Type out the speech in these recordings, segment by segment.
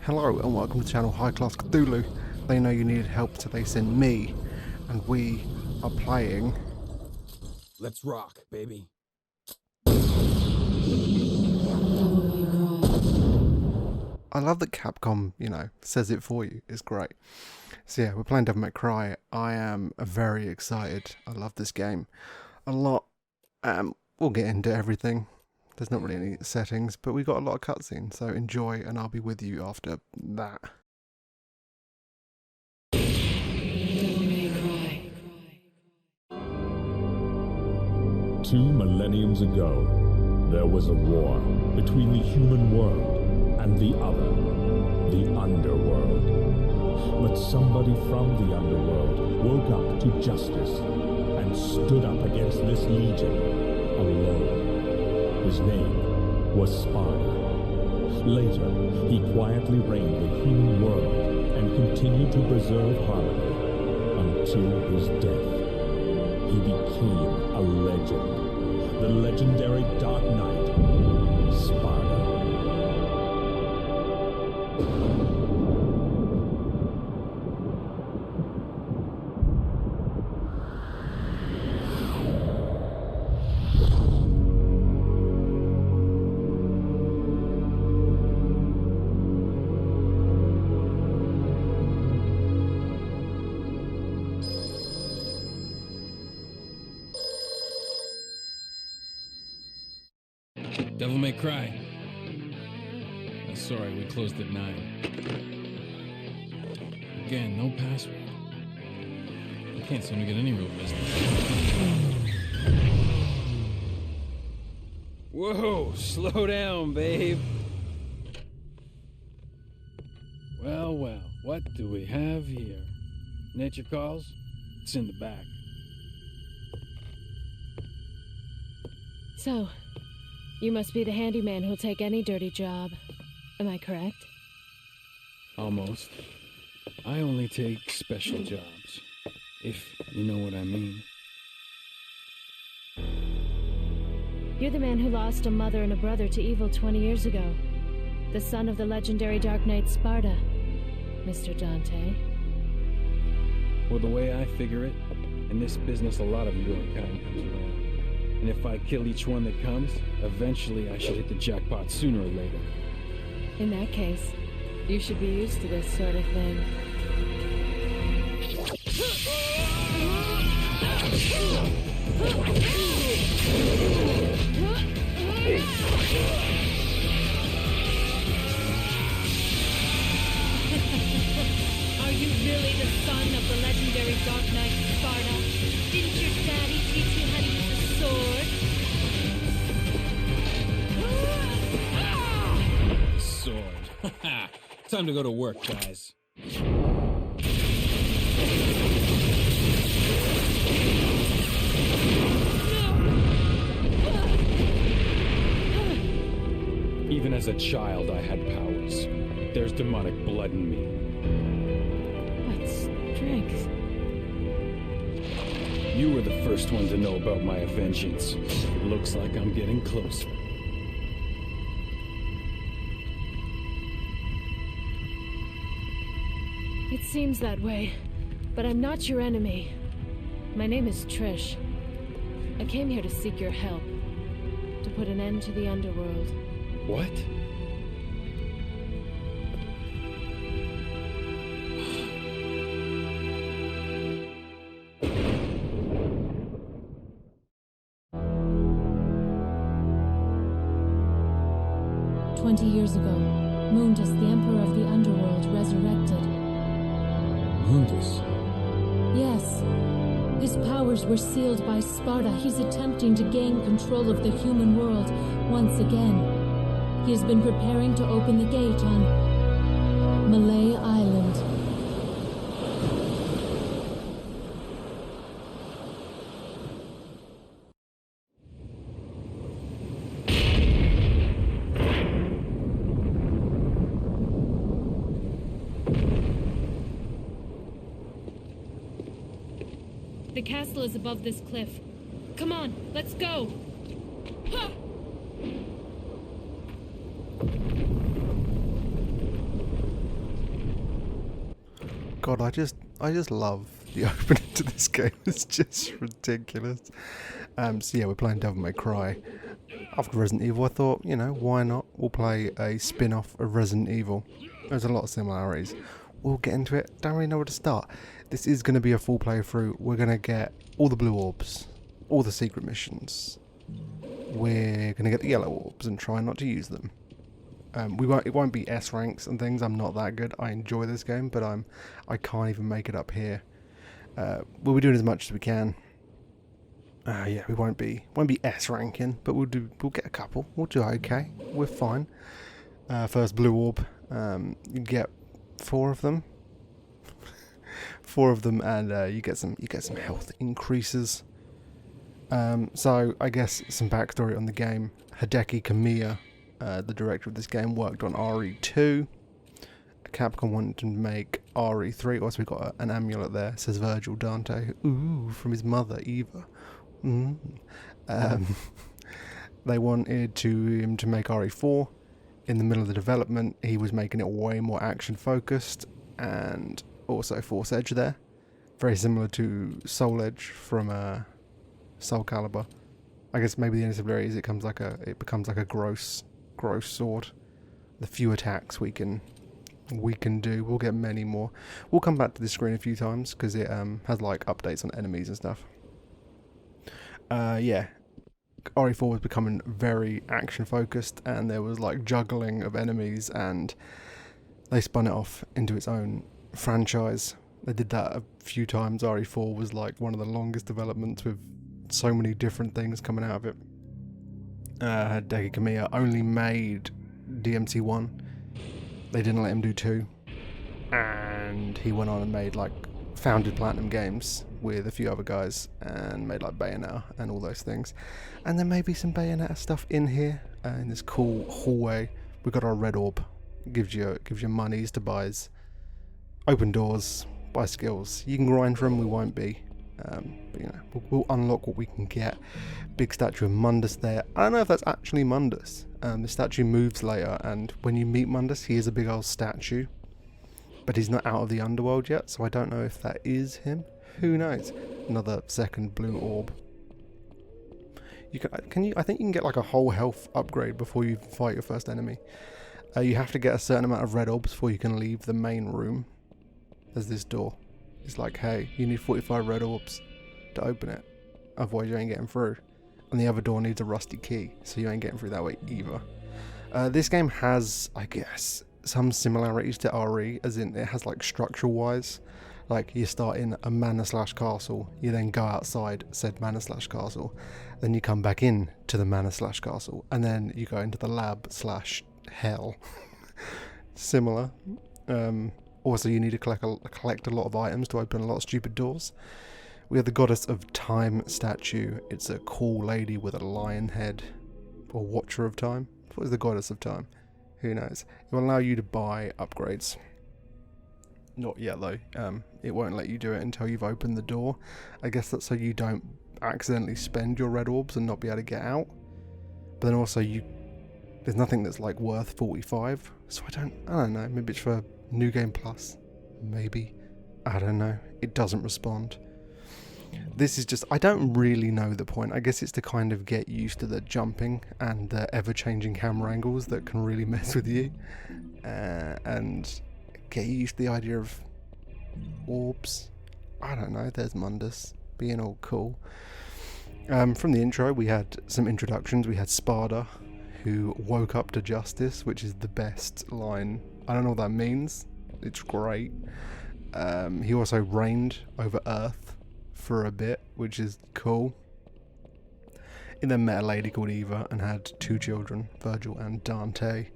Hello and welcome to the channel High Class Cthulhu. They know you needed help, so they sent me, and we are playing. Let's rock, baby. I love that Capcom, says it for you. It's great. So yeah, we're playing Devil May Cry. I am very excited. I love this game a lot. We'll get into everything. There's not really any settings, but we got a lot of cutscenes, so enjoy, and I'll be with you after that. Two millenniums ago, there was a war between the human world and the other, the underworld. But somebody from the underworld woke up to justice and stood up against this legion alone. His name was Sparta. Later, he quietly reigned the human world and continued to preserve harmony until his death. He became a legend, the legendary Dark Knight, Sparta. Devil May Cry. Sorry, we closed at 9. Again, no password. I can't seem to get any real business. Whoa, slow down, babe. Well, what do we have here? Nature calls? It's in the back. So, you must be the handyman who'll take any dirty job. Am I correct? Almost. I only take special jobs, if you know what I mean. You're the man who lost a mother and a brother to evil 20 years ago. The son of the legendary Dark Knight Sparta, Mr. Dante. Well, the way I figure it, in this business a lot of your kind comes around. And if I kill each one that comes, eventually I should hit the jackpot sooner or later. In that case, you should be used to this sort of thing. Are you really the son of the legendary Dark Knight Sparta? Didn't your daddy teach you how to use a sword? Sword. Time to go to work, guys. Even as a child, I had powers. There's demonic blood in me. What strength? You were the first one to know about my vengeance. It looks like I'm getting closer. It seems that way, but I'm not your enemy. My name is Trish. I came here to seek your help, to put an end to the underworld. What? Years ago, Mundus, the Emperor of the Underworld, resurrected. Mundus? Yes. His powers were sealed by Sparta. He's attempting to gain control of the human world once again. He has been preparing to open the gate on Mallet Island. The castle is above this cliff. Come on, let's go! Ha! God, I just love the opening to this game. It's just ridiculous. So yeah, we're playing Devil May Cry. After Resident Evil, I thought, you know, why not? We'll play a spin-off of Resident Evil. There's a lot of similarities. We'll get into it. Don't really know where to start. This is going to be a full playthrough. We're going to get all the blue orbs, all the secret missions. We're going to get the yellow orbs and try not to use them. It won't be S ranks and things. I'm not that good. I enjoy this game, but I can't even make it up here. We'll be doing as much as we can. Yeah, we won't be S ranking, but we'll get a couple. We'll do okay. We're fine. First blue orb. You get 4 of them. 4 of them, and you get some health increases. So I guess some backstory on the game. Hideki Kamiya, the director of this game, worked on RE2. Capcom wanted to make RE3. Also, we got an amulet there. It says Virgil Dante. Ooh, from his mother Eva. They wanted him to make RE4. In the middle of the development, he was making it way more action focused, and also Force Edge there, very similar to Soul Edge from Soul Calibur. I guess maybe the only similarity is it becomes like a gross sword. The few attacks we can do, we'll get many more. We'll come back to this screen a few times because it has like updates on enemies and stuff. Yeah. RE4 was becoming very action focused, and there was like juggling of enemies, and they spun it off into its own franchise. They did that a few times. RE4 was like one of the longest developments with so many different things coming out of it. Hideki Kamiya only made DMC1. They didn't let him do 2, and he went on and made like founded Platinum Games with a few other guys and made like Bayonetta and all those things. And there may be some Bayonetta stuff in here in this cool hallway. We got our red orb. It gives you monies to buy, open doors, buy skills. You can grind for them. We won't be, but you know, we'll unlock what we can get. Big statue of Mundus there. I don't know if that's actually Mundus. The statue moves later, and when you meet Mundus, he is a big old statue. But he's not out of the underworld yet, so I don't know if that is him. Who knows? Another second blue orb. I think you can get like a whole health upgrade before you fight your first enemy. You have to get a certain amount of red orbs before you can leave the main room. There's this door. It's like, hey, you need 45 red orbs to open it. Otherwise you ain't getting through. And the other door needs a rusty key, so you ain't getting through that way either. This game has, I guess, some similarities to RE, as in it has like structural wise, like you start in a manor/castle, you then go outside said manor/castle, then you come back in to the manor/castle, and then you go into the lab/hell. Similar. Also, you need to collect a lot of items to open a lot of stupid doors. We have the Goddess of Time statue. It's a cool lady with a lion head, or Watcher of Time. What is the Goddess of Time? Who knows? It will allow you to buy upgrades. Not yet though. It won't let you do it until you've opened the door. I guess that's so you don't accidentally spend your red orbs and not be able to get out. But then also there's nothing that's like worth 45. So I don't know. Maybe it's for New Game Plus. Maybe. I don't know. It doesn't respond. This is just, I don't really know the point. I guess it's to kind of get used to the jumping and the ever-changing camera angles that can really mess with you. And get used to the idea of orbs. I don't know, there's Mundus being all cool. From the intro, we had some introductions. We had Sparda, who woke up to justice, which is the best line. I don't know what that means. It's great. He also reigned over Earth for a bit, which is cool. He then met a lady called Eva and had 2 children, Virgil and Dante.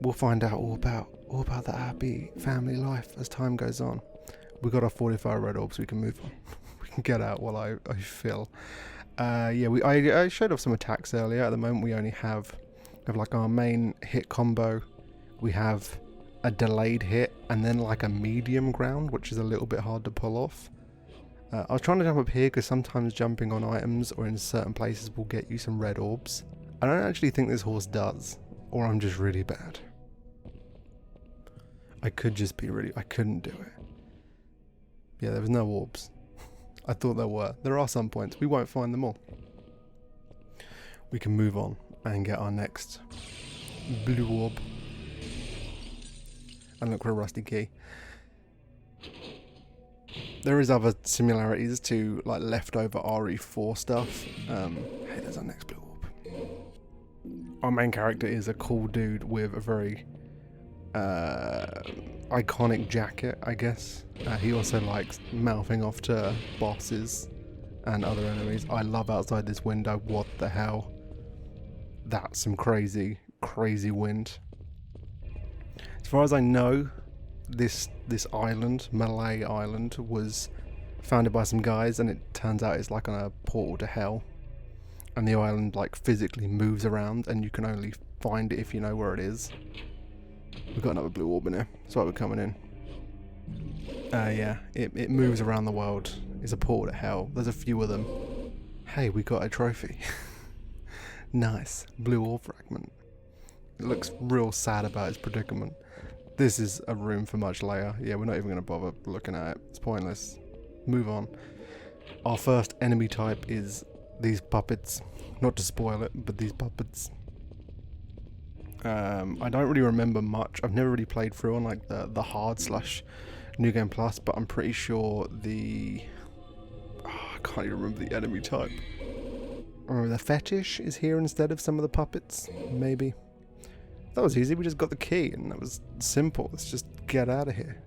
We'll find out all about that happy family life as time goes on. We got our 45 red orbs, we can move on. We can get out while I fill. I showed off some attacks earlier. At the moment we only have like our main hit combo. We have a delayed hit and then like a medium ground, which is a little bit hard to pull off. I was trying to jump up here because sometimes jumping on items or in certain places will get you some red orbs. I don't actually think this horse does, or I'm just really bad. I could just be I couldn't do it. Yeah, there was no orbs. I thought there were. There are some points. We won't find them all. We can move on and get our next blue orb. And look for a rusty key. There is other similarities to like leftover RE4 stuff. Hey, there's our next blue orb. Our main character is a cool dude with a very iconic jacket, I guess. He also likes mouthing off to bosses and other enemies. I love outside this window. What the hell? That's some crazy, crazy wind. As far as I know, this island, Mallet Island, was founded by some guys, and it turns out it's like on a portal to hell. And the island like physically moves around, and you can only find it if you know where it is. We've got another blue orb in here. That's why we're coming in. Yeah, it moves around the world. It's a portal to hell. There's a few of them. Hey, we got a trophy. Nice. Blue orb fragment. It looks real sad about its predicament. This is a room for much later. Yeah, we're not even going to bother looking at it. It's pointless. Move on. Our first enemy type is these puppets. Not to spoil it, but these puppets. I don't really remember much. I've never really played through on like the hard / New Game Plus, but I'm pretty sure I can't even remember the enemy type. Or the fetish is here instead of some of the puppets, maybe. That was easy. We just got the key, and that was simple. Let's just get out of here.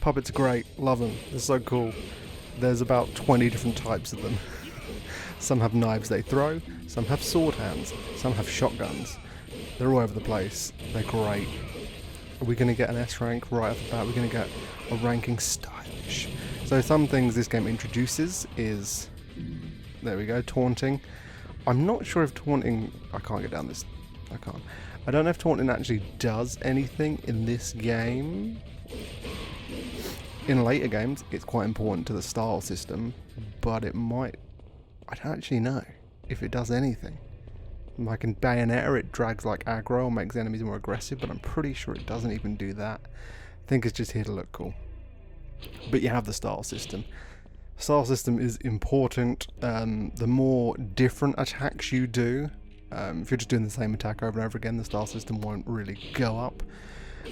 Puppets are great. Love them. They're so cool. There's about 20 different types of them. Some have knives they throw. Some have sword hands. Some have shotguns. They're all over the place. They're great. Are we going to get an S rank right off the bat? We're going to get a ranking stylish. So some things this game introduces is, there we go, taunting. I'm not sure if taunting, I can't get down this, I can't. I don't know if taunting actually does anything in this game. In later games, it's quite important to the style system, but it might, I don't actually know if it does anything. Like in Bayonetta, it drags like aggro or makes enemies more aggressive, but I'm pretty sure it doesn't even do that. I think it's just here to look cool. But you have the style system. Style system is important. The more different attacks you do, if you're just doing the same attack over and over again, the style system won't really go up.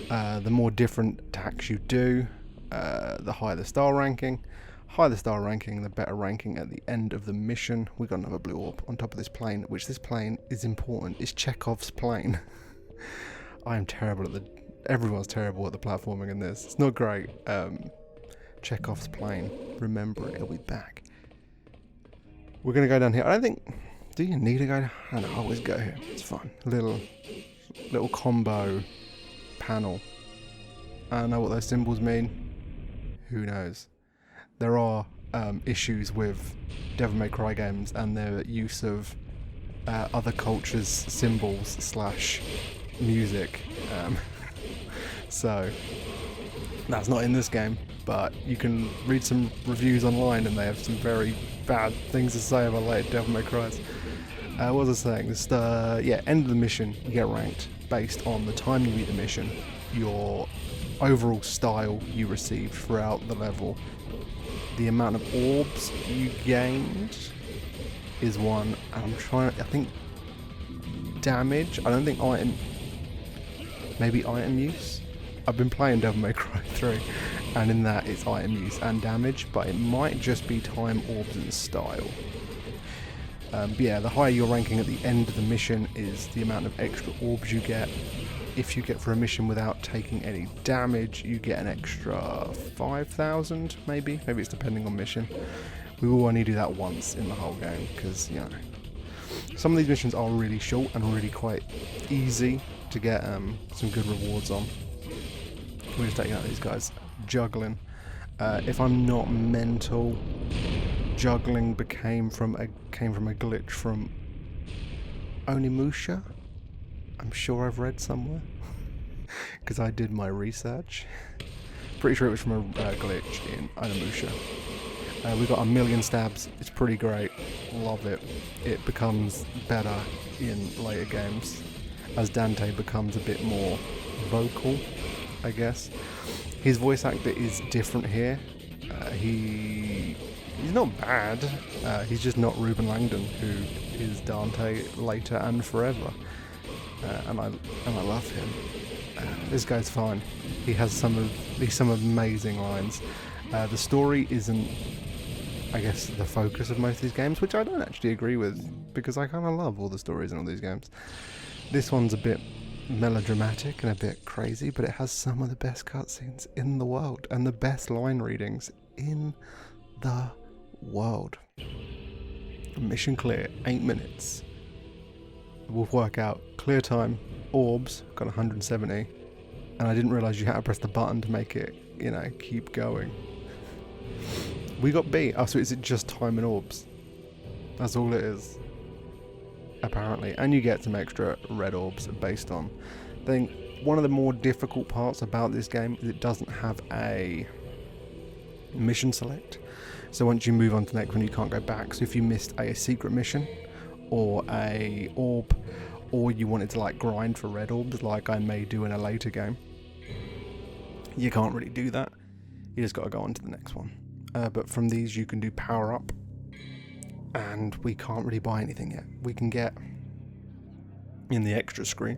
The more different attacks you do, the higher the style ranking. Higher the style ranking, the better ranking at the end of the mission. We got another blue orb on top of this plane, which this plane is important. It's Chekhov's plane. I am terrible at everyone's terrible at the platforming in this. It's not great. Chekhov's plane. Remember it, it'll be back. We're going to go down here. I don't think... Do you need to go down? I don't know, I always go here. It's fun. Little combo panel. I don't know what those symbols mean. Who knows? There are issues with Devil May Cry games and their use of other cultures' symbols / music. So that's not in this game, but you can read some reviews online and they have some very bad things to say about later Devil May Cry's. What was I saying? Just, end of the mission, you get ranked based on the time you beat the mission, your overall style you received throughout the level. The amount of orbs you gained is one, and I think damage, I don't think item, maybe item use? I've been playing Devil May Cry 3, and in that it's item use and damage, but it might just be time, orbs and style. But yeah, the higher your ranking at the end of the mission is the amount of extra orbs you get. If you get for a mission without taking any damage, you get an extra 5,000, maybe it's depending on mission. We will only do that once in the whole game, because, you know, some of these missions are really short and really quite easy to get some good rewards on. We're just taking out these guys juggling. If I'm not mental, juggling came from a glitch from Onimusha. I'm sure I've read somewhere, because I did my research. Pretty sure it was from a glitch in Onimusha. We got 1,000,000 stabs. It's pretty great. Love it. It becomes better in later games as Dante becomes a bit more vocal, I guess. His voice actor is different here. He's not bad. He's just not Ruben Langdon, who is Dante later and forever. And I love him. This guy's fine. He has some amazing lines. The story isn't, I guess, the focus of most of these games, which I don't actually agree with, because I kind of love all the stories in all these games. This one's a bit melodramatic and a bit crazy, but it has some of the best cutscenes in the world and the best line readings in the world. Mission clear, 8 minutes. We'll work out clear time, orbs, got 170, and I didn't realise you had to press the button to make it, keep going. We got B. Oh, so is it just time and orbs? That's all it is, apparently. And you get some extra red orbs based on. I think one of the more difficult parts about this game is it doesn't have a mission select. So once you move on to the next one, you can't go back. So if you missed a secret mission or a orb, or you wanted to grind for red orbs like I may do in a later game, you can't really do that. You just got to go on to the next one. But from these you can do power up, and we can't really buy anything yet. We can get in the extra screen,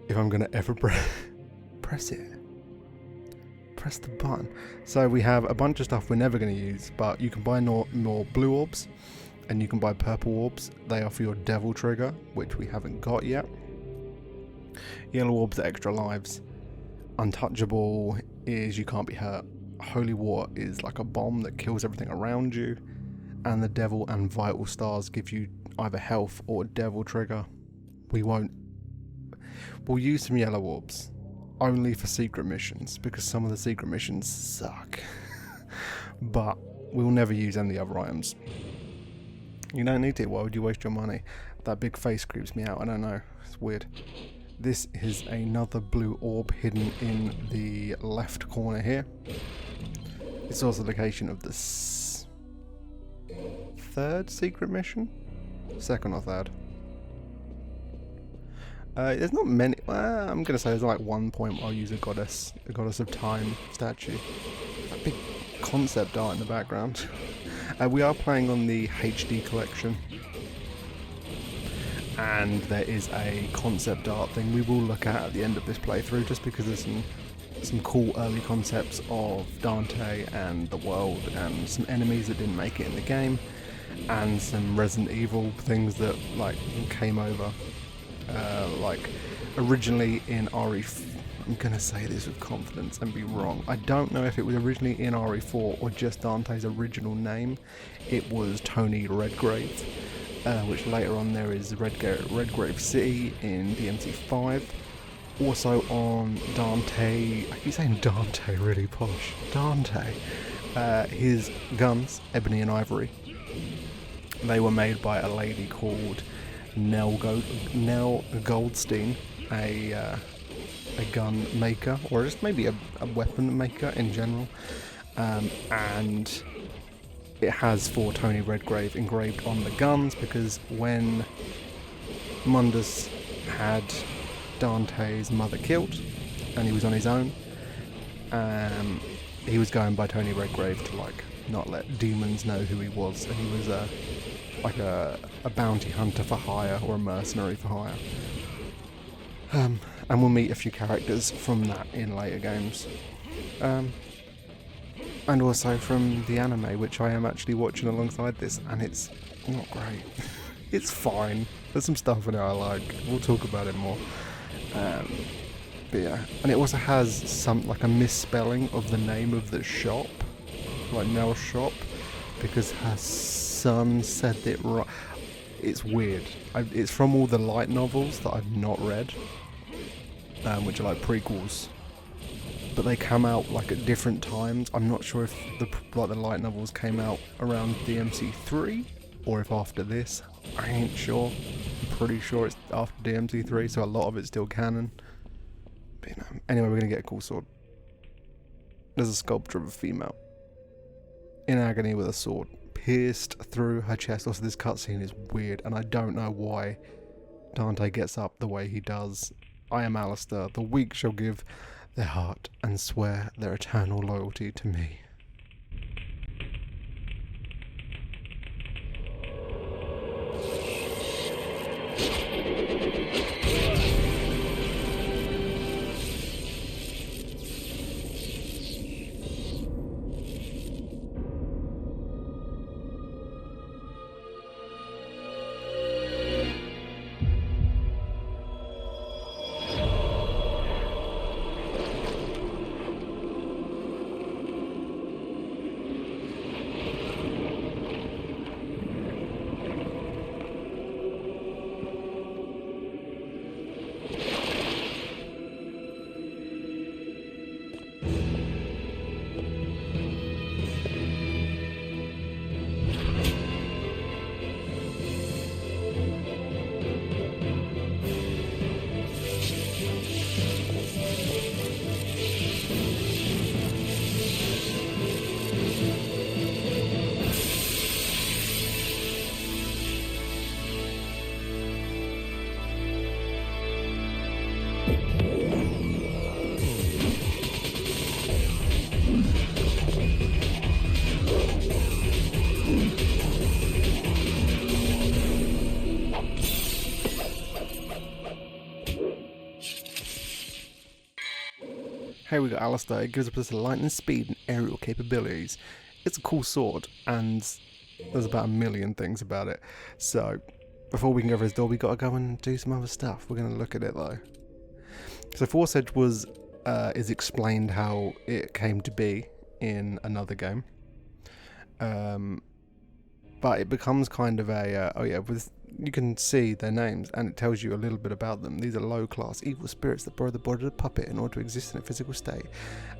if I'm going to ever press the button. So we have a bunch of stuff we're never going to use, but you can buy more blue orbs, and you can buy purple orbs. They offer your devil trigger, which we haven't got yet. Yellow orbs are extra lives. Untouchable is you can't be hurt. Holy water is like a bomb that kills everything around you. And the devil and vital stars give you either health or devil trigger. We'll use some yellow orbs only for secret missions, because some of the secret missions suck. But we'll never use any other items. You don't need to. Why would you waste your money? That big face creeps me out. I don't know. It's weird. This is another blue orb hidden in the left corner here. It's also the location of the third secret mission? Second or third? There's not many. I'm going to say there's one point where I'll use a goddess of time statue. That big concept art in the background. We are playing on the HD collection, and there is a concept art thing we will look at the end of this playthrough, just because there's some cool early concepts of Dante and the world, and some enemies that didn't make it in the game, and some Resident Evil things that came over. Originally in RE. I'm gonna say this with confidence and be wrong. I don't know if it was originally in RE4 or just Dante's original name. It was Tony Redgrave, which later on there is Redgrave City in DMC5. Also on Dante, I keep saying Dante, really posh. Dante, his guns, ebony and ivory. They were made by a lady called Nell Goldstein, a gun maker, or just maybe a weapon maker in general, and it has for Tony Redgrave engraved on the guns, because when Mundus had Dante's mother killed and he was on his own, he was going by Tony Redgrave to not let demons know who he was, and he was a bounty hunter for hire, or a mercenary for hire. And we'll meet a few characters from that in later games. And also from the anime, which I am actually watching alongside this, and it's not great. It's fine. There's some stuff in it I like. We'll talk about it more. But yeah, and it also has some a misspelling of the name of the shop, Nell's shop, because her son said it right. It's weird. It's from all the light novels that I've not read, which are prequels, but they come out at different times. I'm not sure if the light novels came out around DMC3 or if after this. I ain't sure. I'm pretty sure it's after DMC3, so a lot of it's still canon. But anyway, we're gonna get a cool sword. There's a sculpture of a female. in agony with a sword, pierced through her chest. Also, this cutscene is weird, and I don't know why Dante gets up the way he does. I am Alistair. The weak shall give their heart and swear their eternal loyalty to me. Here we got Alistair. It gives us lightning speed and aerial capabilities. It's a cool sword, and there's about a million things about it. So, before we can go for his door, we got to go and do some other stuff. We're going to look at it though. So Force Edge is explained how it came to be in another game. But it becomes kind of you can see their names, and it tells you a little bit about them. These are low-class evil spirits that borrow the body of the puppet in order to exist in a physical state.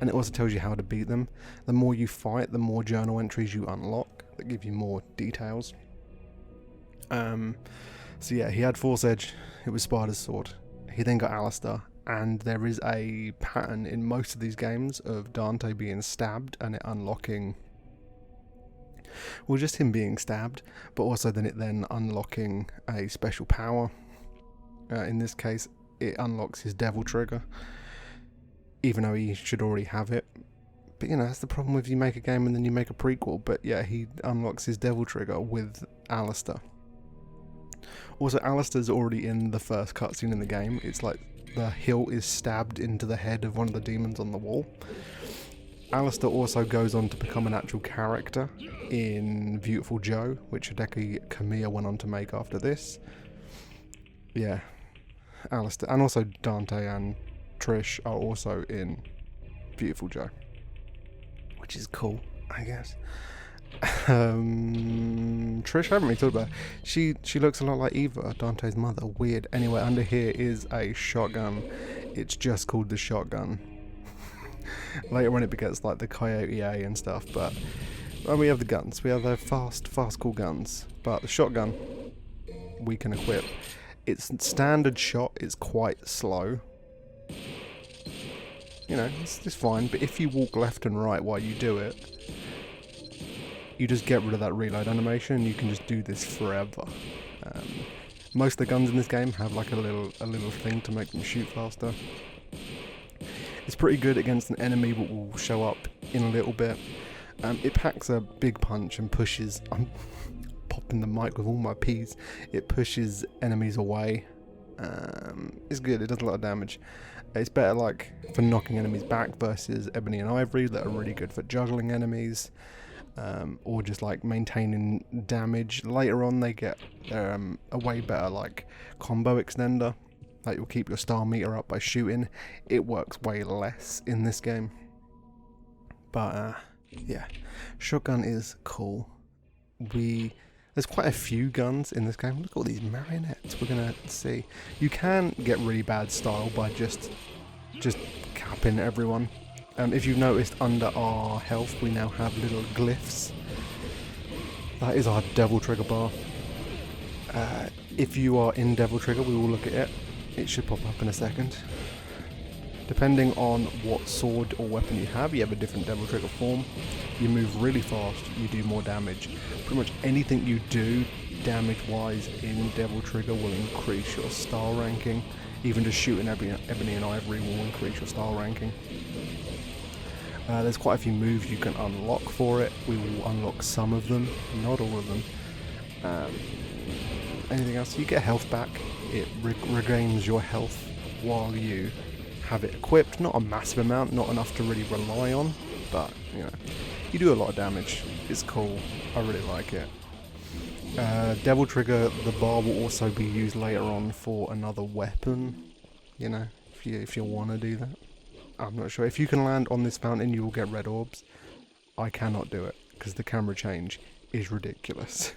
And it also tells you how to beat them. The more you fight, the more journal entries you unlock that give you more details. So yeah, he had Force Edge. It was Spider's sword. He then got Alistair, and there is a pattern in most of these games of Dante being stabbed and it unlocking. Well, just him being stabbed, but also then unlocking a special power. In this case, it unlocks his devil trigger, even though he should already have it. But you know, that's the problem with you make a game and then you make a prequel. But yeah, he unlocks his devil trigger with Alistair. Also, Alistair's already in the first cutscene in the game. It's like the hilt is stabbed into the head of one of the demons on the wall. Alistair also goes on to become an actual character in Beautiful Joe, which Hideki Kamiya went on to make after this. Yeah, Alistair, and also Dante and Trish are also in Beautiful Joe, which is cool, I guess. Trish, I haven't really talked about her. She looks a lot like Eva, Dante's mother. Weird. Anyway, under here is a shotgun. It's just called the shotgun. Later on it gets like the Coyote A and stuff, but well, we have the guns. We have the fast cool guns. But the shotgun we can equip. Its standard shot is quite slow. You know, it's fine, but if you walk left and right while you do it, you just get rid of that reload animation and you can just do this forever. Most of the guns in this game have like a little thing to make them shoot faster. It's pretty good against an enemy that will show up in a little bit. It packs a big punch and pushes... I'm popping the mic with all my P's. It pushes enemies away. It's good, it does a lot of damage. It's better like for knocking enemies back versus Ebony and Ivory that are really good for juggling enemies. Or just like maintaining damage. Later on they get a way better like combo extender. Like you'll keep your star meter up by shooting. It works way less in this game. But yeah, shotgun is cool. There's quite a few guns in this game. Look at all these marionettes. We're gonna see. You can get really bad style by just capping everyone. If you've noticed, under our health we now have little glyphs. That is our Devil Trigger bar. If you are in Devil Trigger, we will look at it. It should pop up in a second. Depending on what sword or weapon you have a different Devil Trigger form. You move really fast, you do more damage. Pretty much anything you do damage-wise in Devil Trigger will increase your style ranking. Even just shooting Ebony and Ivory will increase your style ranking. There's quite a few moves you can unlock for it. We will unlock some of them, not all of them. Anything else? You get health back. It regains your health while you have it equipped. Not a massive amount, not enough to really rely on, but you know, you do a lot of damage. It's cool. I really like it. Devil Trigger, the bar will also be used later on for another weapon. You know, if you want to do that. I'm not sure. If you can land on this fountain, you will get red orbs. I cannot do it because the camera change is ridiculous.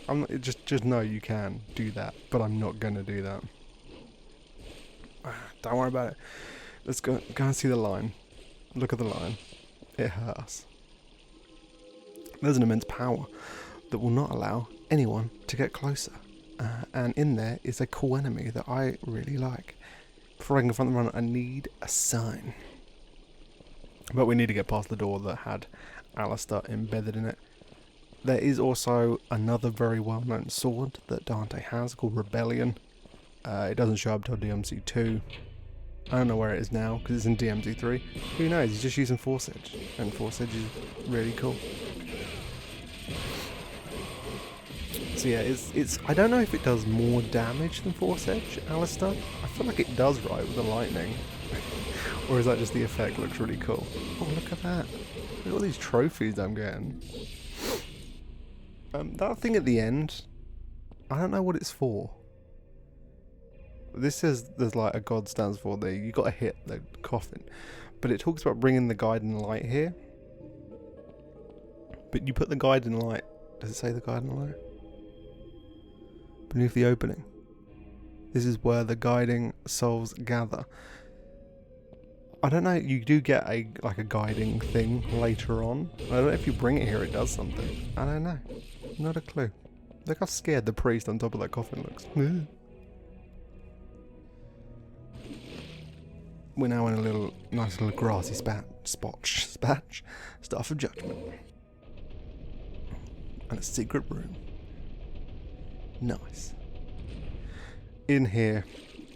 I'm not, just know you can do that, but I'm not gonna do that. Don't worry about it. Let's go and see the line. Look at the line. It hurts. There's an immense power that will not allow anyone to get closer. And in there is a cool enemy that I really like. Before I can confront the run, I need a sign. But we need to get past the door that had Alistair embedded in it. There is also another very well-known sword that Dante has called Rebellion. It doesn't show up till DMC 2. I don't know where it is now because it's in DMC 3. Who knows? He's just using Force Edge, and Force Edge is really cool. So yeah, it's. I don't know if it does more damage than Force Edge, Alistair. I feel like it does, right, with the lightning. Or is that just the effect? Looks really cool. Oh, look at that! Look at all these trophies I'm getting. That thing at the end, I don't know what it's for. This says there's like a god stands for there. You got to hit the coffin, but it talks about bringing the guiding light here. But you put the guiding light. Does it say the guiding light? Beneath the opening. This is where the guiding souls gather. I don't know. You do get a guiding thing later on. I don't know if you bring it here, it does something. I don't know. Not a clue. Look how scared the priest on top of that coffin looks. We're now in a nice little grassy spatch, Staff of Judgment, and a secret room. Nice. In here,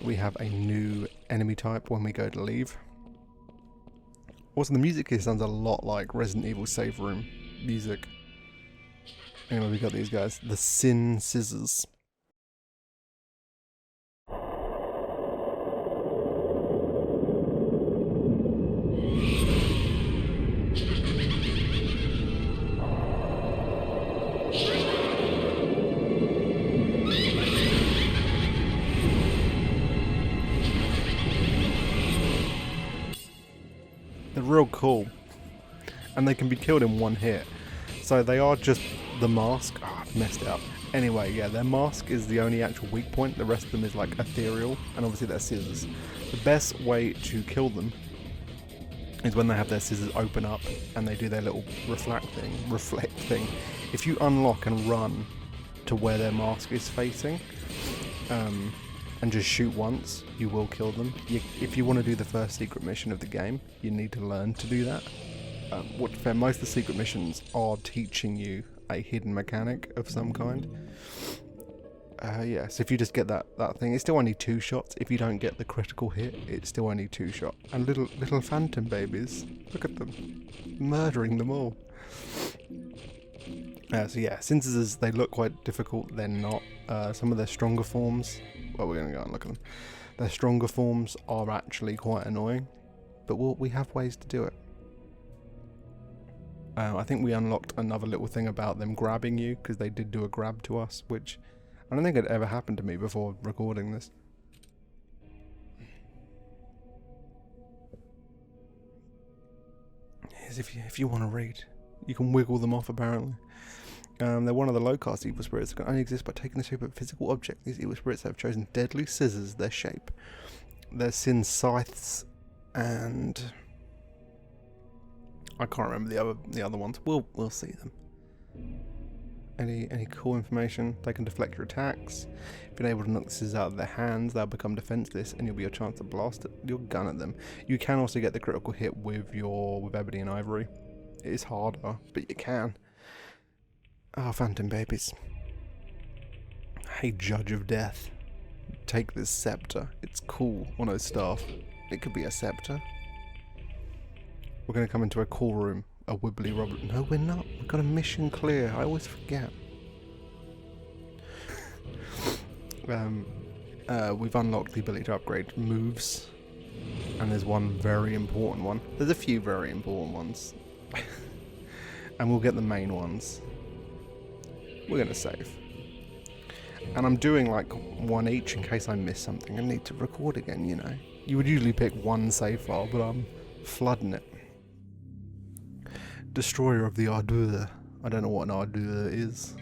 we have a new enemy type when we go to leave. Also, the music here sounds a lot like Resident Evil save room music. Anyway, we got these guys, the Sin Scissors. They're real cool, and they can be killed in one hit. So they are just the mask. Oh, I've messed it up. Anyway, yeah, their mask is the only actual weak point. The rest of them is like ethereal, and obviously they're scissors. The best way to kill them is when they have their scissors open up and they do their little reflect thing. If you unlock and run to where their mask is facing, and just shoot once, you will kill them. If you want to do the first secret mission of the game, you need to learn to do that. Most of the secret missions are teaching you a hidden mechanic of some kind. So if you just get that thing, it's still only 2 shots. If you don't get the critical hit, it's still only 2 shots. And little phantom babies, look at them, murdering them all. Sin Scissors, they look quite difficult. They're not. Some of their stronger forms, well, we're going to go and look at them. Their stronger forms are actually quite annoying, but we have ways to do it. I think we unlocked another little thing about them grabbing you, because they did do a grab to us, which I don't think had ever happened to me before recording this. Here's if you want to read. You can wiggle them off, apparently. They're one of the low-caste evil spirits that can only exist by taking the shape of a physical object. These evil spirits have chosen deadly scissors, their shape. They're sin scythes, and I can't remember the other ones. We'll see them. Any cool information? They can deflect your attacks. If you're able to knock this out of their hands, they'll become defenseless, and you'll be a chance to blast your gun at them. You can also get the critical hit with ebony and ivory. It is harder, but you can. Oh, phantom babies. Hey, Judge of Death. Take this scepter. It's cool on a staff. It could be a scepter. We're going to come into a call room. A wibbly wobbly. No, we're not. We've got a mission clear. I always forget. We've unlocked the ability to upgrade moves. And there's one very important one. There's a few very important ones. And we'll get the main ones. We're going to save. And I'm doing like one each in case I miss something and need to record again, you know. You would usually pick one save file, but I'm flooding it. Destroyer of the Ardua. I don't know what an Ardua is.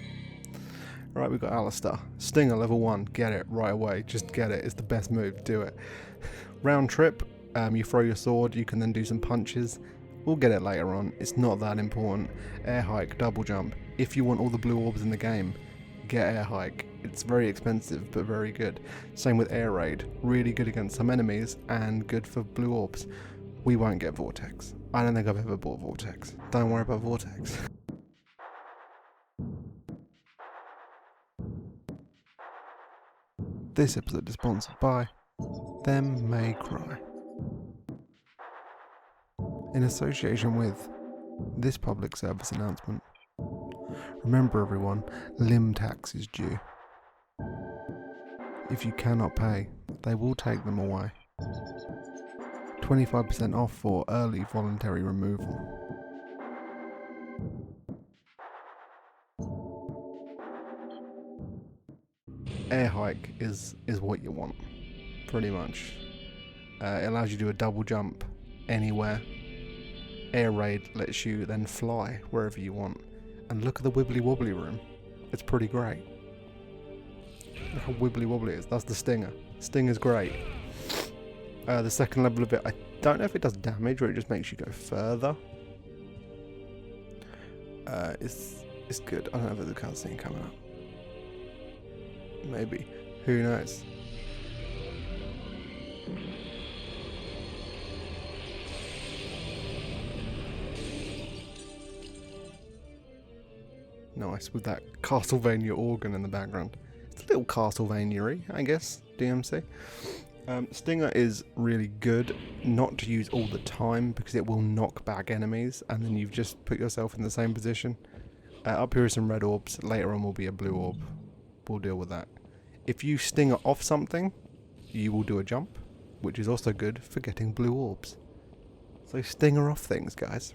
Right, we've got Alistair. Stinger level 1. Get it right away. Just get it. It's the best move. Do it. Round trip. You throw your sword. You can then do some punches. We'll get it later on. It's not that important. Air hike. Double jump. If you want all the blue orbs in the game, get air hike. It's very expensive, but very good. Same with air raid. Really good against some enemies and good for blue orbs. We won't get vortex. I don't think I've ever bought vortex. Don't worry about vortex. This episode is sponsored by Them May Cry. In association with this public service announcement, remember everyone, limb tax is due. If you cannot pay, they will take them away. 25% off for early voluntary removal. Air hike is what you want, pretty much. It allows you to do a double jump anywhere. Air raid lets you then fly wherever you want. And look at the wibbly wobbly room. It's pretty great. Look how wibbly wobbly it is. That's the Stinger. Stinger's great. The second level of it, I don't know if it does damage or it just makes you go further. It's good. I don't know if there's a cutscene coming up. Maybe. Who knows? Nice, with that Castlevania organ in the background. It's a little Castlevania-y, I guess, DMC. Stinger is really good not to use all the time because it will knock back enemies and then you've just put yourself in the same position. Up here are some red orbs, later on will be a blue orb. We'll deal with that. If you Stinger off something, you will do a jump, which is also good for getting blue orbs. So Stinger off things, guys.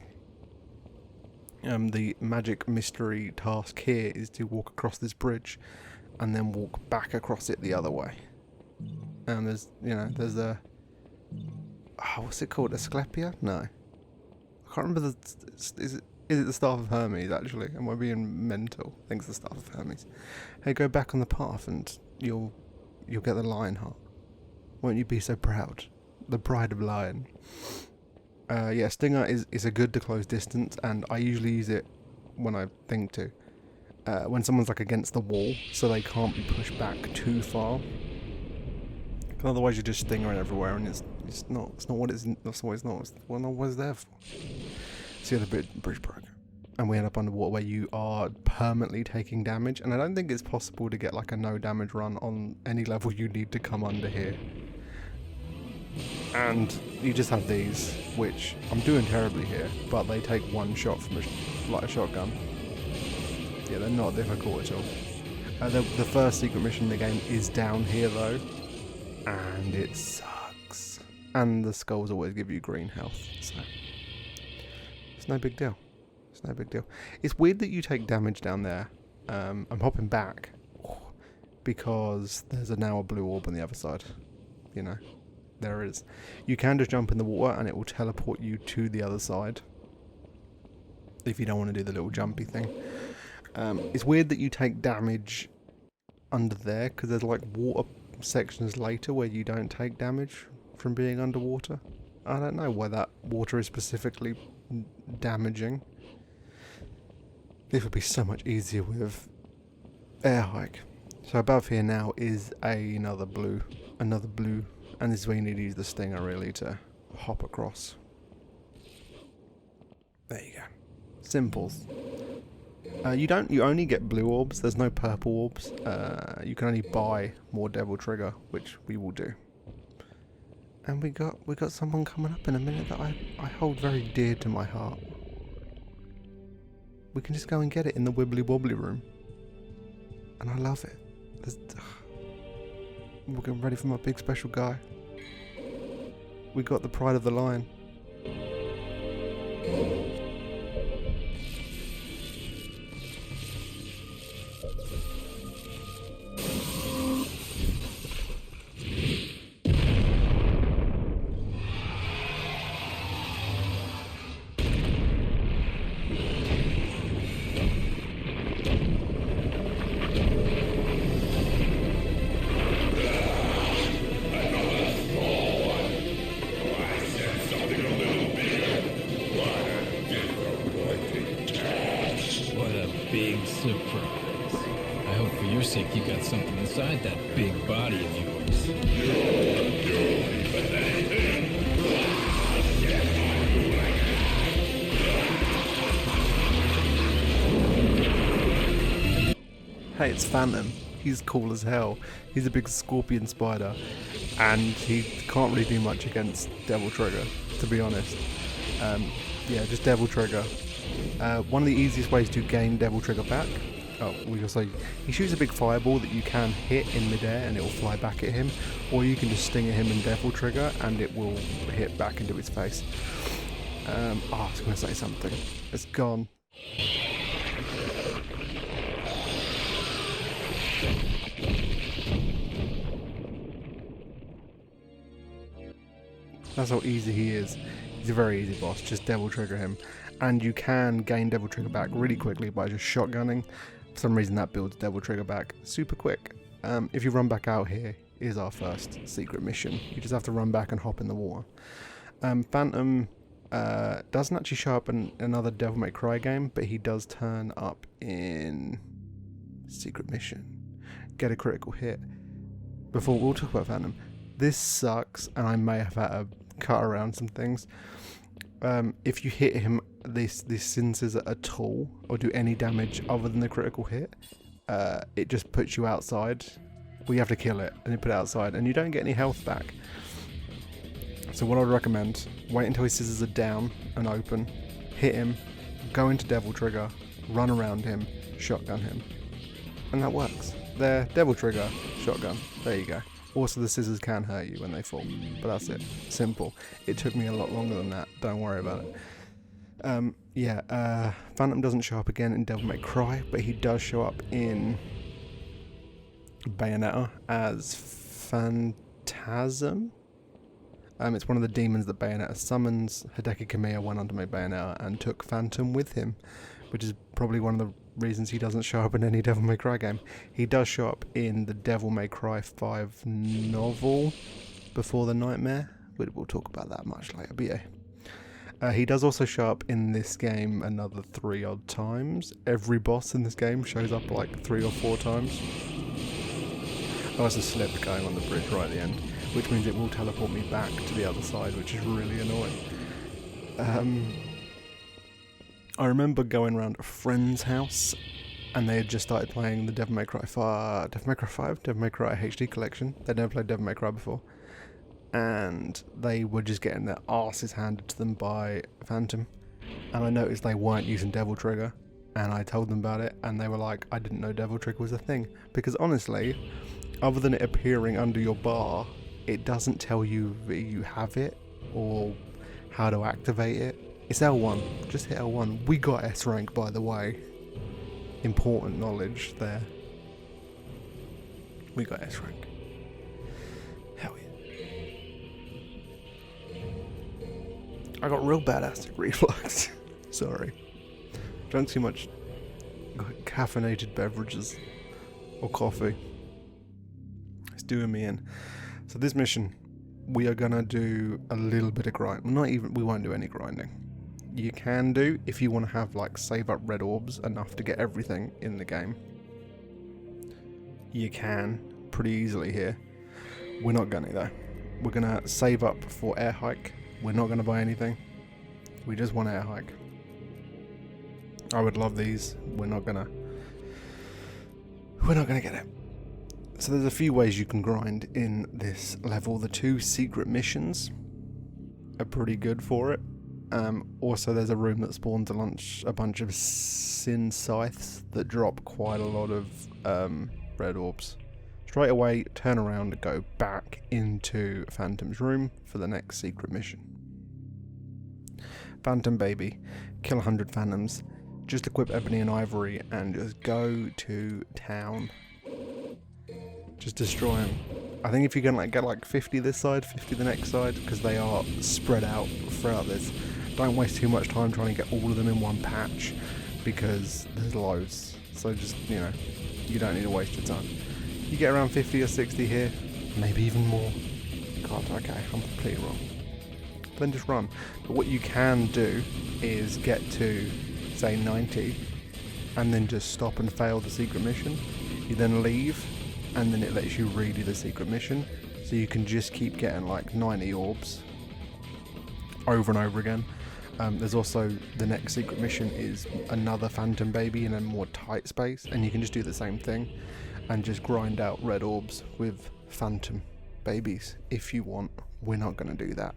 The magic mystery task here is to walk across this bridge and then walk back across it the other way. And there's a... Oh, what's it called? Asclepia? No. I can't remember Is it the Staff of Hermes, actually? Am I being mental? I think it's the Staff of Hermes. Hey, go back on the path and you'll get the lion heart. Won't you be so proud? The pride of lion. Yeah, Stinger is a good to close distance, and I usually use it when I think to. When someone's like against the wall, so they can't be pushed back too far. Otherwise, you're just Stingering everywhere, and it's not what it's not. It's what it's there for. See the bridge broke, and we end up underwater where you are permanently taking damage, and I don't think it's possible to get like a no damage run on any level. You need to come under here. And you just have these, which I'm doing terribly here, but they take one shot from a shotgun. Yeah, they're not difficult at all. The first secret mission in the game is down here though, and it sucks. And the skulls always give you green health, so it's no big deal. It's no big deal. It's weird that you take damage down there. I'm hopping back because there's now a blue orb on the other side. You know. There is. You can just jump in the water and it will teleport you to the other side if you don't want to do the little jumpy thing. It's weird that you take damage under there because there's like water sections later where you don't take damage from being underwater. I don't know why that water is specifically damaging. This would be so much easier with air hike. So above here now is another blue, and this is where you need to use the stinger really to hop across. There you go. Simples. You only get blue orbs. There's no purple orbs. You can only buy more Devil Trigger, which we will do. And we got someone coming up in a minute that I hold very dear to my heart. We can just go and get it in the wibbly wobbly room, and I love it. We're getting ready for my big special guy. We got the pride of the line. Big surprise. I hope for your sake you got something inside that big body of yours. Hey, it's Phantom. He's cool as hell. He's a big scorpion spider, and he can't really do much against Devil Trigger, to be honest. Yeah, just Devil Trigger. One of the easiest ways to gain Devil Trigger back, he shoots a big fireball that you can hit in midair and it will fly back at him, or you can just sting at him in Devil Trigger and it will hit back into his face. I was going to say something. It's gone. That's how easy he is. He's a very easy boss, just Devil Trigger him. And you can gain Devil Trigger back really quickly by just shotgunning. For some reason that builds Devil Trigger back super quick. If you run back out here, is our first secret mission. You just have to run back and hop in the water. Phantom doesn't actually show up in another Devil May Cry game, but he does turn up in secret mission. Get a critical hit. Before we'll talk about Phantom. This sucks, and I may have had to cut around some things. If you hit him, this sin scissor at all, or do any damage other than the critical hit, it just puts you outside. We have to kill it, and you put it outside, and you don't get any health back. So what I would recommend, wait until his scissors are down and open, hit him, go into Devil Trigger, run around him, shotgun him. And that works. There, Devil Trigger, shotgun. There you go. Also, the scissors can hurt you when they fall, but that's it. Simple. It took me a lot longer than that. Don't worry about it. Phantom doesn't show up again in Devil May Cry, but he does show up in Bayonetta as Phantasm. It's one of the demons that Bayonetta summons. Hideki Kamiya went under my Bayonetta and took Phantom with him, which is probably one of the reasons he doesn't show up in any Devil May Cry game. He does show up in the Devil May Cry 5 novel, Before the Nightmare. We'll talk about that much later, but yeah. He does also show up in this game another 3 odd times. Every boss in this game shows up like 3 or 4 times. Oh, it's a slip going on the bridge right at the end, which means it will teleport me back to the other side, which is really annoying. I remember going around a friend's house, and they had just started playing the Devil May Cry 5, Devil May Cry HD collection. They'd never played Devil May Cry before, and they were just getting their asses handed to them by Phantom. And I noticed they weren't using Devil Trigger, and I told them about it, and they were like, "I didn't know Devil Trigger was a thing." Because honestly, other than it appearing under your bar, it doesn't tell you that you have it or how to activate it. It's L1. Just hit L1. We got S rank, by the way. Important knowledge there. We got S rank. Hell yeah. I got real bad acid reflux. Sorry. Drank too much caffeinated beverages or coffee. It's doing me in. So this mission, we are gonna do a little bit of grind. We won't do any grinding. You can do if you want to have like save up red orbs enough to get everything in the game. you can pretty easily here. We're not going to though. We're going to save up for air hike. We're not going to buy anything. We just want air hike. I would love these. We're not gonna get it. So there's a few ways you can grind in this level. The 2 secret missions are pretty good for it. Also, there's a room that spawns a bunch of sin scythes that drop quite a lot of red orbs. Straight away, turn around and go back into Phantom's room for the next secret mission. Phantom baby, kill 100 phantoms. Just equip ebony and ivory and just go to town. Just destroy them. I think if you can get like 50 this side, 50 the next side, because they are spread out throughout this. Don't waste too much time trying to get all of them in one patch, because there's loads. So just, you don't need to waste your time. You get around 50 or 60 here, maybe even more. God, okay, I'm completely wrong. Then just run. But what you can do is get to, say, 90, and then just stop and fail the secret mission. You then leave, and then it lets you redo the secret mission, so you can just keep getting like 90 orbs over and over again. There's also the next secret mission is another phantom baby in a more tight space, and you can just do the same thing and just grind out red orbs with phantom babies if you want. We're not going to do that.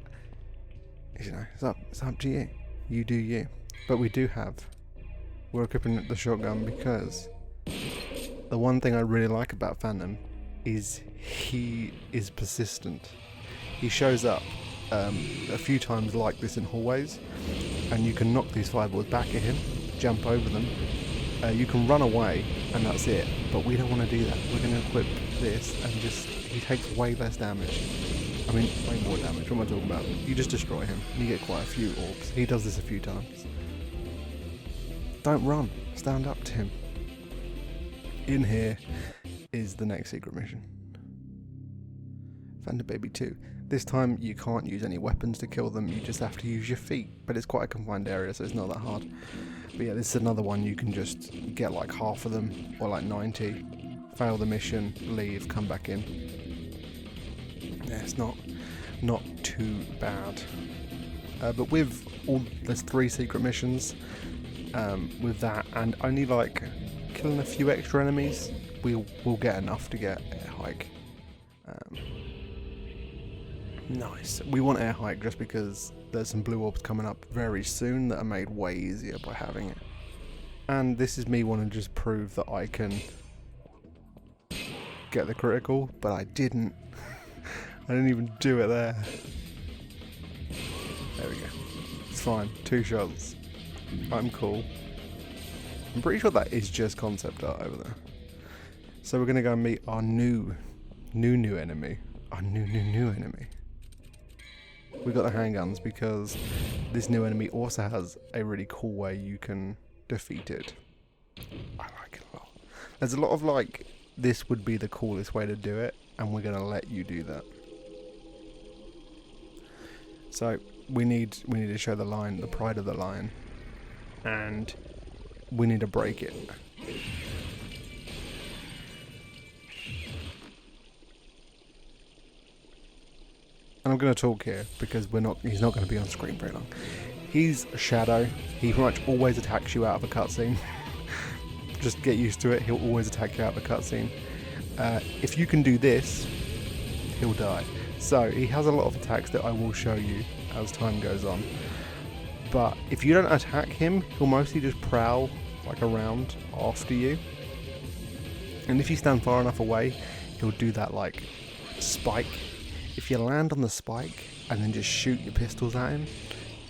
It's up to you. You do you. But we're equipping the shotgun because the one thing I really like about Phantom is he is persistent. He shows up a few times like this in hallways, and you can knock these fireballs back at him, jump over them. You can run away, and that's it. But we don't want to do that. We're going to equip this, and he takes way less damage. I mean, way more damage. What am I talking about? You just destroy him, and you get quite a few orbs. He does this a few times. Don't run. Stand up to him. In here is the next secret mission. Phantom Baby 2. This time you can't use any weapons to kill them, you just have to use your feet. But it's quite a confined area, so it's not that hard. But yeah, this is another one you can just get like half of them, or like 90, fail the mission, leave, come back in. Yeah, it's not too bad. But with there's 3 secret missions, with that, and only like killing a few extra enemies, we'll get enough to get air hike. Nice. We want air hike just because there's some blue orbs coming up very soon that are made way easier by having it. And this is me wanting to just prove that I can get the critical, but I didn't. I didn't even do it there. There we go. It's fine. 2 shots. I'm cool. I'm pretty sure that is just concept art over there. So we're going to go and meet our new enemy. Our new enemy. We got the handguns because this new enemy also has a really cool way you can defeat it. I like it a lot. There's a lot of like, this would be the coolest way to do it, and we're going to let you do that. So we need to show the lion, the pride of the lion, and we need to break it. And I'm going to talk here because he's not going to be on screen very long. He's a shadow. He pretty much always attacks you out of a cutscene. Just get used to it. He'll always attack you out of a cutscene. If you can do this, he'll die. So he has a lot of attacks that I will show you as time goes on. But if you don't attack him, he'll mostly just prowl like around after you. And if you stand far enough away, he'll do that like spike. If you land on the spike and then just shoot your pistols at him,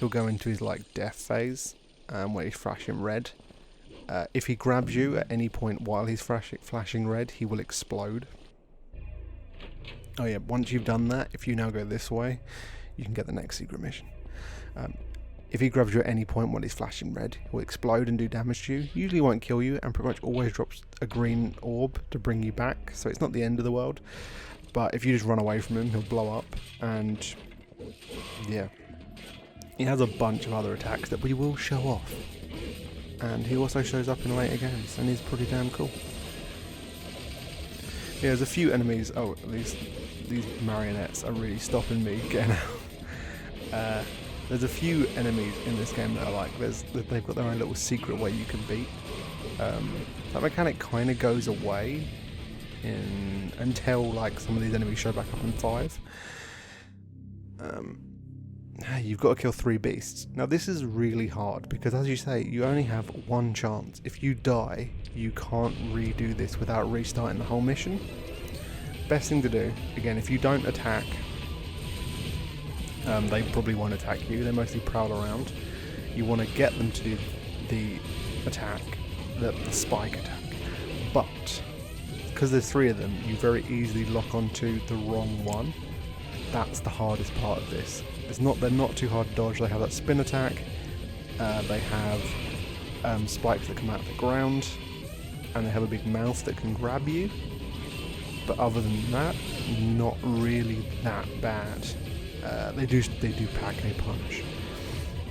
he'll go into his like death phase, where he's flashing red. If he grabs you at any point while he's flashing red, he will explode. Oh yeah, once you've done that, if you now go this way, you can get the next secret mission. If he grabs you at any point while he's flashing red, he'll explode and do damage to you. Usually won't kill you, and pretty much always drops a green orb to bring you back, so it's not the end of the world. But if you just run away from him, he'll blow up, and yeah. He has a bunch of other attacks that we will show off. And he also shows up in later games, and he's pretty damn cool. Yeah, there's a few enemies. Oh, these marionettes are really stopping me getting out. There's a few enemies in this game that are like, they've got their own little secret way you can beat. That mechanic kind of goes away until like some of these enemies show back up in 5. You've got to kill 3 beasts. Now this is really hard because, as you say, you only have one chance. If you die, you can't redo this without restarting the whole mission. Best thing to do, again, if you don't attack, they probably won't attack you. They mostly prowl around. You want to get them to do the attack, the spike attack. But because there's 3 of them, you very easily lock onto the wrong one. That's the hardest part of this. They're not too hard to dodge. They have that spin attack. They have spikes that come out of the ground, and they have a big mouth that can grab you. But other than that, not really that bad. They do pack a punch.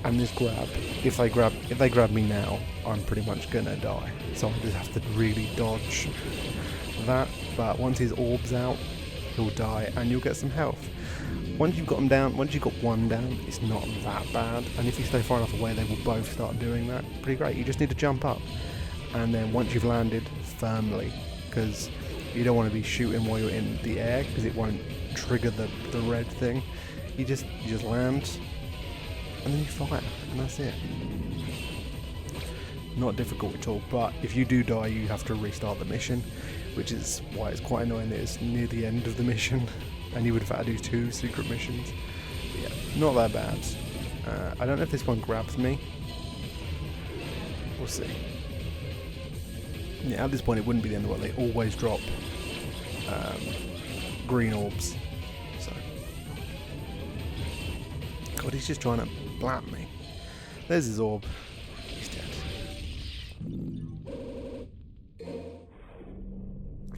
And this grab, if they grab me now, I'm pretty much gonna die. So I just have to really dodge that. But once his orb's out, he'll die, and you'll get some health. Once you've got them down, once you've got one down, it's not that bad. And if you stay far enough away, they will both start doing that. Pretty great. You just need to jump up, and then once you've landed firmly, because you don't want to be shooting while you're in the air, because it won't trigger the red thing. You just land, and then you fire, and that's it. Not difficult at all. But if you do die, you have to restart the mission, which is why it's quite annoying that it's near the end of the mission. And you would have had to do 2 secret missions. But yeah, not that bad. I don't know if this one grabs me. We'll see. Yeah, at this point it wouldn't be the end of the world. They always drop green orbs. So, God, he's just trying to blap me. There's his orb. He's dead.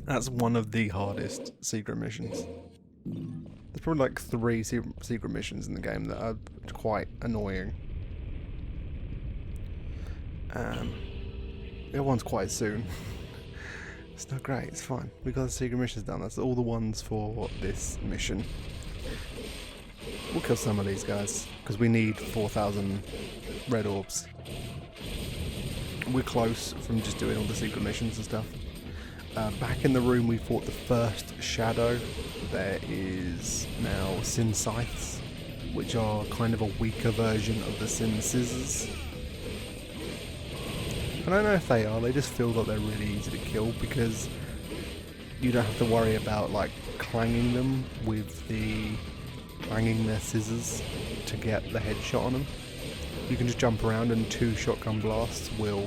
That's one of the hardest secret missions. There's probably like 3 secret missions in the game that are quite annoying. The other one's quite soon. It's not great, it's fine. We got the secret missions done. That's all the ones for this mission. We'll kill some of these guys, because we need 4,000 red orbs. We're close from just doing all the secret missions and stuff. Back in the room we fought the first shadow. There is now sin scythes, which are kind of a weaker version of the sin scissors. I don't know if they are, they just feel that they're really easy to kill because you don't have to worry about like clanging them with clanging their scissors to get the headshot on them. You can just jump around and 2 shotgun blasts will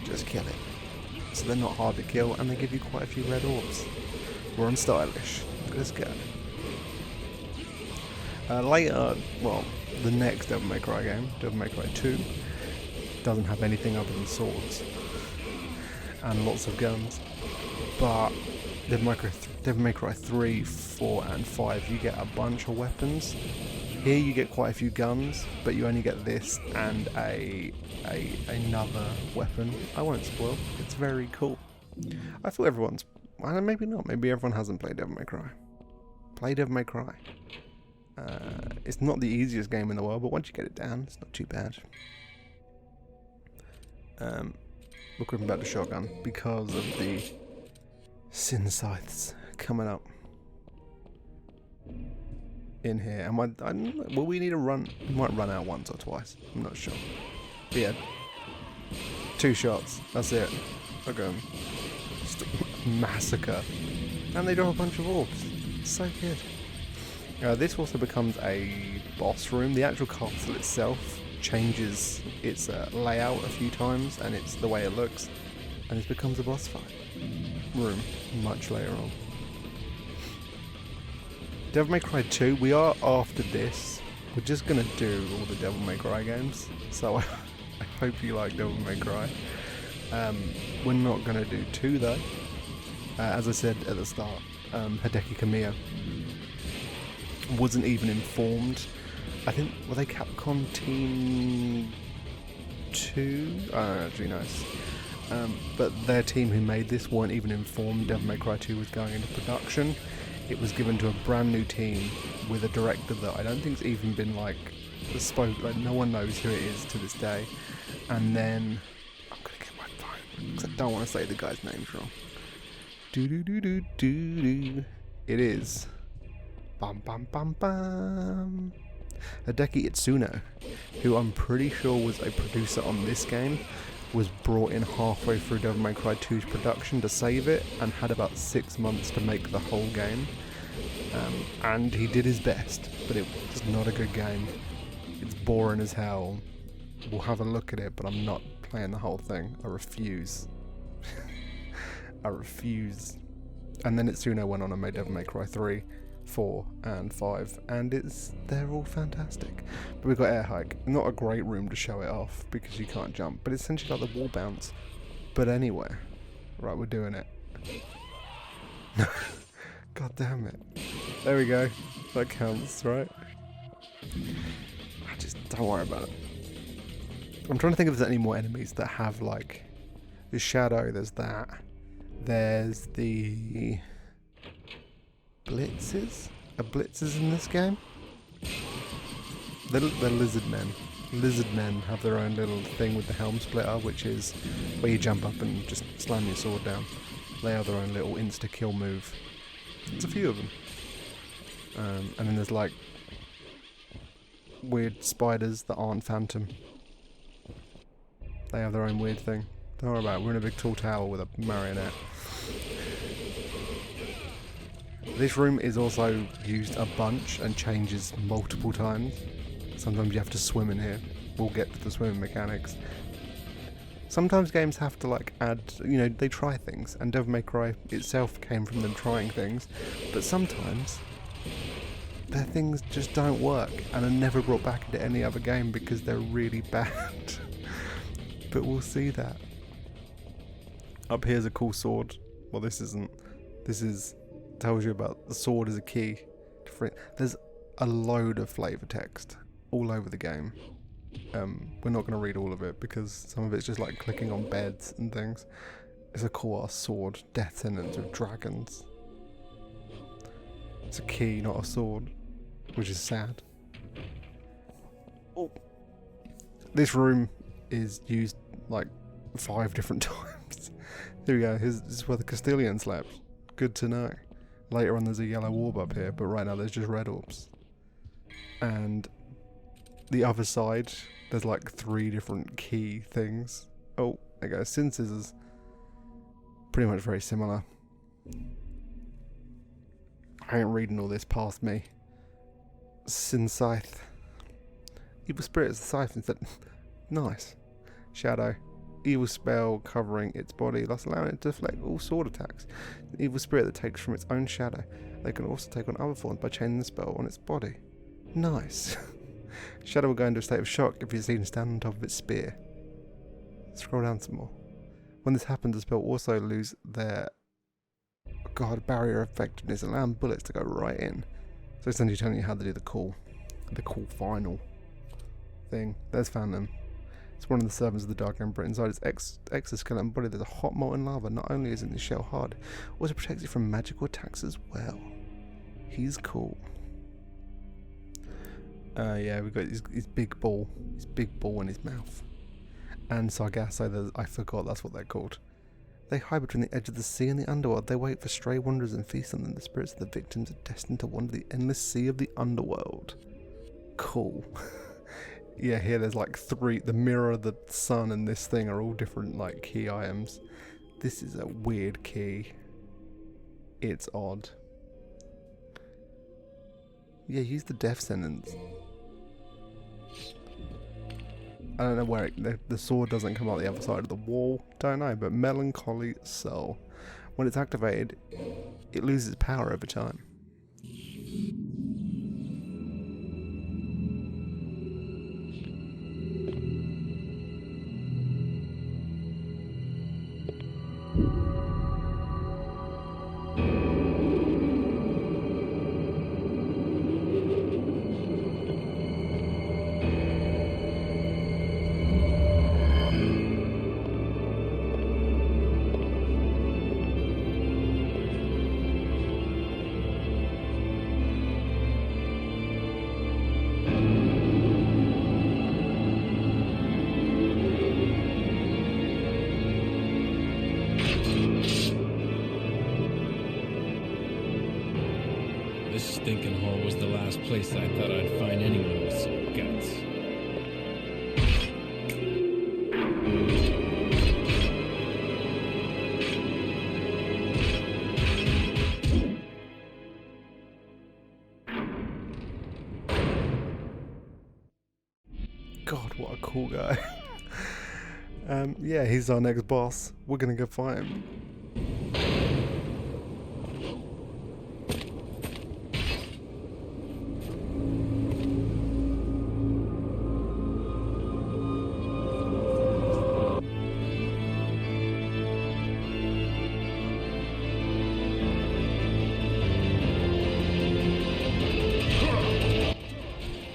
just kill it. So they're not hard to kill, and they give you quite a few red orbs. We're on stylish. Let's go. Later, well, the next Devil May Cry game, Devil May Cry 2, doesn't have anything other than swords and lots of guns. But Devil May Cry 3, 4, and 5, you get a bunch of weapons. Here you get quite a few guns, but you only get this and another weapon. I won't spoil. It's very cool. I thought maybe not. Maybe everyone hasn't played Devil May Cry. Play Devil May Cry. It's not the easiest game in the world, but once you get it down, it's not too bad. We're equipping back the shotgun because of the sin scythes coming up in here. Will we need to run? We might run out once or twice. I'm not sure. But yeah, 2 shots. That's it. Okay. Just a massacre. And they drop a bunch of orbs. It's so good. This also becomes a boss room. The actual castle itself changes its layout a few times, and it's the way it looks, and it becomes a boss fight room much later on. Devil May Cry 2, we are after this. We're just going to do all the Devil May Cry games, so I hope you like Devil May Cry. We're not going to do 2 though. As I said at the start, Hideki Kamiya wasn't even informed. I think, were they Capcom Team 2? I don't know, actually knows. but their team who made this weren't even informed Devil May Cry 2 was going into production. It was given to a brand new team with a director that I don't think's even been like no one knows who it is to this day. And then I'm gonna get my phone because I don't want to say the guy's names wrong. It is bum bum bum bum Hideki Itsuno, who I'm pretty sure was a producer on this game, was brought in halfway through Devil May Cry 2's production to save it, and had about 6 months to make the whole game. And he did his best, but it was not a good game. It's boring as hell. We'll have a look at it, but I'm not playing the whole thing. I refuse. I refuse. And then Itsuno went on and made Devil May Cry 3, 4 and 5, and they're all fantastic. But we've got Air Hike, not a great room to show it off because you can't jump, but it's essentially like the wall bounce, but anywhere. Right, we're doing it. God damn it. There we go. That counts, right? Don't worry about it. I'm trying to think if there's any more enemies that have like the shadow. There's that. There's the blitzes. Are blitzes in this game? They're lizard men. Lizard men have their own little thing with the helm splitter, which is where you jump up and just slam your sword down. They have their own little insta-kill move. There's a few of them. And then there's like weird spiders that aren't phantom. They have their own weird thing. Don't worry about it. We're in a big tall tower with a marionette. This room is also used a bunch and changes multiple times. Sometimes you have to swim in here. We'll get to the swimming mechanics. Sometimes games have to like add, they try things, and Devil May Cry itself came from them trying things, but sometimes their things just don't work and are never brought back into any other game because they're really bad. But we'll see that. Up here's a cool sword. Well, this isn't. This tells you about the sword as a key. There's a load of flavor text all over the game. We're not going to read all of it because some of it's just like clicking on beds and things. It's a cool ass sword. Death sentence with dragons. It's a key, not a sword, which is sad. Oh. This room is used like 5 different times. Here we go. This is where the Castilian slept. Good to know. Later on there's a yellow orb up here, but right now there's just red orbs. And the other side, there's like 3 different key things. Oh, there you go. Sin Scissors. Pretty much very similar. I ain't reading all this past me. Sin Scythe. Evil Spirit is the scythe instead. Nice. Shadow. Evil spell covering its body, thus allowing it to deflect all sword attacks. An evil spirit that takes from its own shadow. They can also take on other forms by chaining the spell on its body. Nice. Shadow will go into a state of shock if he's seen stand on top of its spear. Scroll down some more. When this happens, the spell also lose their barrier effectiveness, allowing bullets to go right in. So it's essentially telling you how to do the cool final thing. There's Phantom. It's one of the servants of the Dark Emperor. Inside its exoskeleton body there's a hot molten lava. Not only is the shell hard, also protects it from magical attacks as well. He's cool. Yeah, we've got his big ball. His big ball in his mouth. And Sargasso, I forgot that's what they're called. They hide between the edge of the sea and the underworld. They wait for stray wanderers and feast on them. The spirits of the victims are destined to wander the endless sea of the underworld. Cool. Yeah, here there's like 3. The mirror, the sun, and this thing are all different like key items. This is a weird key. It's odd. Yeah, use the death sentence. I don't know where the sword doesn't come out the other side of the wall. Don't know, but Melancholy Soul. When it's activated, it loses power over time. hall was the last place I thought I'd find anyone with some guts. God, what a cool guy. Yeah, he's our next boss. We're gonna go fight him.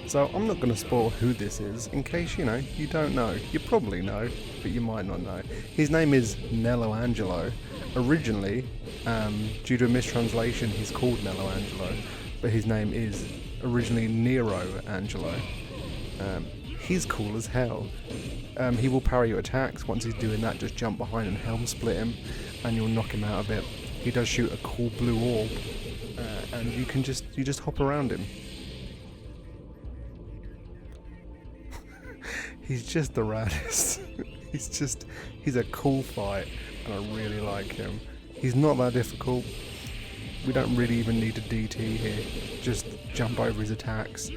So I'm not going to spoil who this is, in case, you know, you don't know. You probably know, but you might not know. His name is Nello Angelo. Originally, due to a mistranslation, he's called Nello Angelo, but his name is originally Nero Angelo. He's cool as hell. He will parry your attacks. Once he's doing that, just jump behind and helm split him, and you'll knock him out a bit. He does shoot a cool blue orb, and you just hop around him. He's just the raddest. He's a cool fight, and I really like him. He's not that difficult. We don't really even need a DT here. Just jump over his attacks.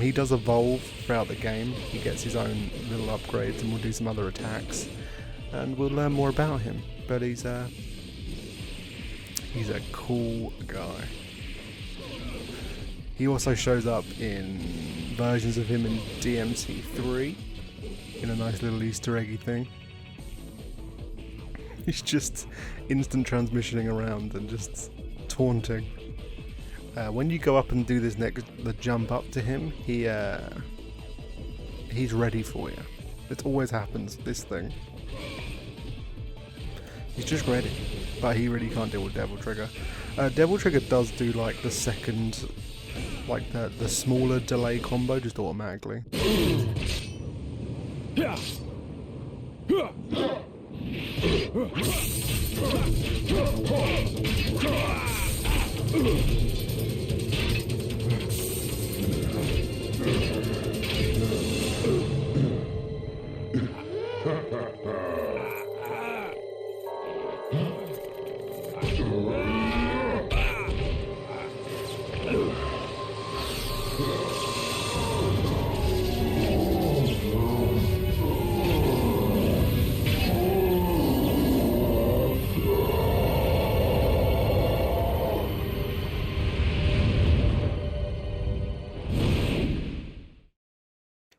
He does evolve throughout the game. He gets his own little upgrades, and we'll do some other attacks, and we'll learn more about him. But he's a cool guy. He also shows up in versions of him in DMC3. In a nice little Easter eggy thing. He's just instant transmissioning around and just taunting. When you go up and do the jump up to him, he's ready for you. It always happens, this thing. He's just ready, but he really can't deal with Devil Trigger. Devil Trigger does do like the second, like the smaller delay combo just automatically.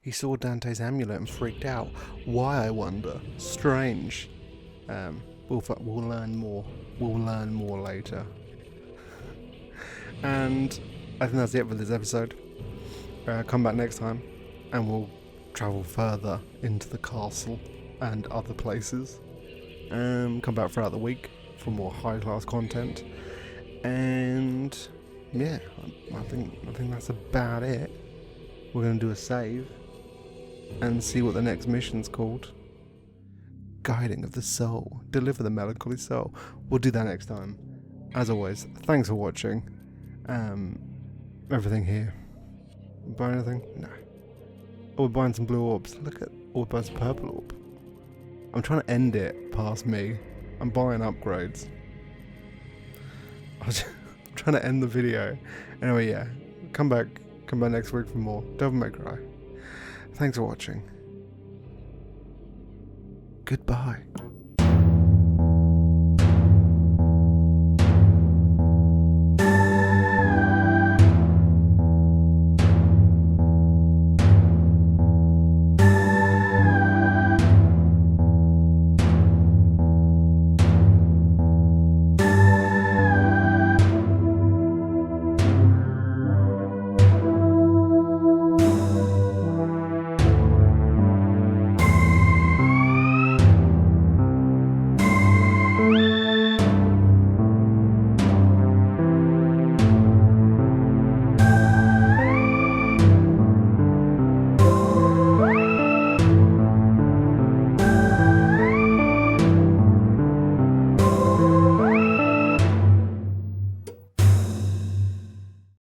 He saw Dante's amulet and freaked out. Why, I wonder? Strange. We'll learn more. We'll learn more later. And I think that's it for this episode. Come back next time, and we'll travel further into the castle and other places. Come back throughout the week for more high-class content. And yeah, I think that's about it. We're gonna do a save and see what the next mission's called. Guiding of the Soul. Deliver the melancholy soul. We'll do that next time. As always, thanks for watching. Everything here. Buy anything? No. Oh, we're buying some blue orbs. Look at... Oh, we're buying some purple orb. I'm trying to end it past me. I'm buying upgrades. I'm trying to end the video. Anyway, yeah. Come back next week for more Devil May Cry. Thanks for watching. Goodbye.